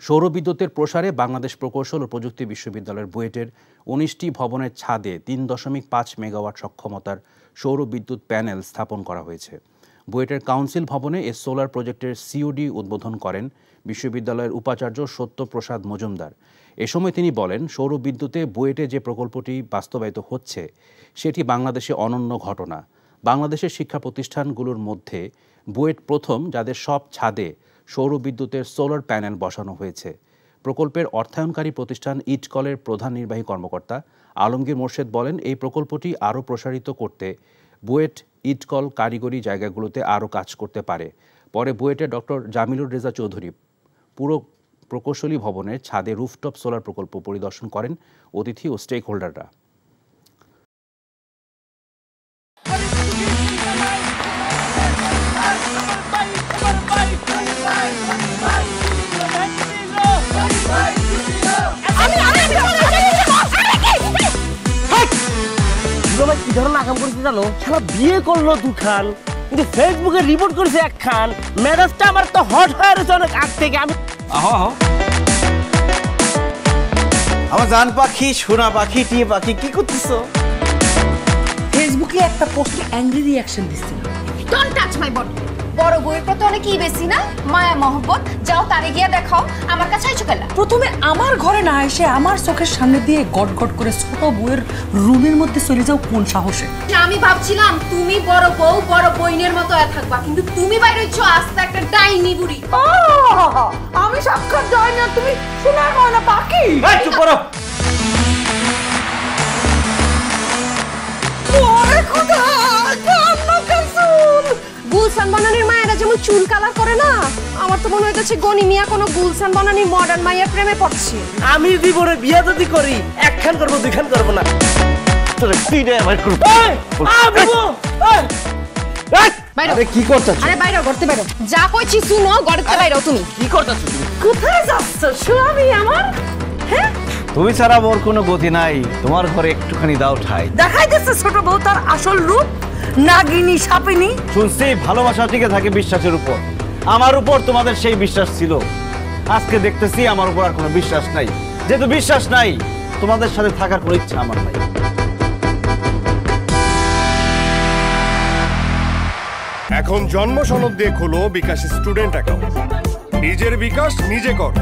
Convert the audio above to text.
সৌরবিদ্যুতের প্রসারে বাংলাদেশ প্রকৌশল ও প্রযুক্তি বিশ্ববিদ্যালয়ের বুয়েটের ১৯টি ভবনের ছাদে ৩.৫ মেগাওয়াট সক্ষমতার সৌরবিদ্যুৎ প্যানেল স্থাপন করা হয়েছে। বুয়েটের কাউন্সিল ভবনে এ সোলার প্রজেক্টের সিওডি উদ্বোধন করেন বিশ্ববিদ্যালয়ের উপাচার্য সত্যপ্রসাদ মজুমদার। এ সময় তিনি বলেন, সৌরবিদ্যুতে বুয়েটে যে প্রকল্পটি বাস্তবায়িত হচ্ছে সেটি বাংলাদেশে অনন্য ঘটনা। বাংলাদেশের শিক্ষা প্রতিষ্ঠানগুলোর মধ্যে বুয়েট প্রথম যাদের সব ছাদে সৌরবিদ্যুতের সোলার প্যানেল বসানো হয়েছে। প্রকল্পের অর্থায়নকারী প্রতিষ্ঠান ইটকলের প্রধান নির্বাহী কর্মকর্তা আলমগীর মোর্শেদ বলেন, এই প্রকল্পটি আরও প্রসারিত করতে বুয়েট ইটকল কারিগরি জায়গাগুলোতে আরও কাজ করতে পারে। পরে বুয়েটের ডক্টর জামিলুর রেজা চৌধুরী পুরো প্রকৌশলী ভবনের ছাদে রুফটপ সোলার প্রকল্প পরিদর্শন করেন অতিথি ও স্টেক হোল্ডাররা। কি ধরনের আকাম করেছে জানো? সারা বিয়ে করলো দুখান, কিন্তু ফেসবুকে রিপোর্ট করেছে একখান। মেজাজটা আমার তো হট হয়ে রয়েছে অনেক আগ থেকে। আমি আমার জান পাখি, সোনা পাখি, টিয়ে পাখি, কি করতেছো? ফেসবুকে একটা পোস্টে অ্যাংরি রিঅ্যাকশন দিচ্ছি। Don't touch my body. বড় বউয়ের প্রতি অনেক কি বেশি না মায়া মহব্বত। যাও তারে গিয়ে দেখাও, আমার কাছে আইছো কেলা? প্রথমে আমার ঘরে না এসে আমার চোখের সামনে দিয়ে গট গট করে ছোট বউয়ের রুমের মধ্যে চলে যাও কোন সাহসে? আমি ভাবছিলাম তুমি বড় বউ বড় বইনের মতো থাকবা, কিন্তু তুমি বাইরে হচ্ছ আস্তে একটা ডাইনি বুড়ি। আমি সাক্ষাৎ ডাইনি আর তুমি সোনার ময়না পাখি। এই চুপ করো। ওরে খোদা, কান্না কাসুল। গুলশান বনানীর মায়েরা যেমন চুল কালার করে না, আমার তো মনে হইতেছে গনি মিয়া কোনো গুলশান বনানীর মডার্ন মায়ের প্রেমে পড়ছে। আমি জীবনে বিয়ে যদি করি একখান করবো, দুইখান করবো না। তোরে তিনটা অ্যাভয়েড করব। আরে কি করতেছ? আরে বাইরে করতে বাইরে যা কইছি শুনো, গড়তে বাইরে তুমি কি করতেছ? তুমি কোথায় যাচ্ছ স্বামী আমার? হ্যাঁ, তুমি ছাড়া মোর কোনো গতি নাই, তোমার ঘরে একটুখানি দাও ঠাই। দেখাই দিচ্ছে ছোট বউ তার আসল রূপ, নাগিনী সাপিনী। শুনছি ভালোবাসা টিকে থাকে বিশ্বাসের উপর। আমার উপর তোমাদের সেই বিশ্বাস ছিল, আজকে দেখতেছি আমার উপর আর কোনো বিশ্বাস নাই। যেহেতু বিশ্বাস নাই, তোমাদের সাথে থাকার কোনো ইচ্ছা আমার নাই। এখন জন্ম সনদ দিয়ে খোলো বিকাশ স্টুডেন্ট অ্যাকাউন্ট। নিজের বিকাশ নিজে কর।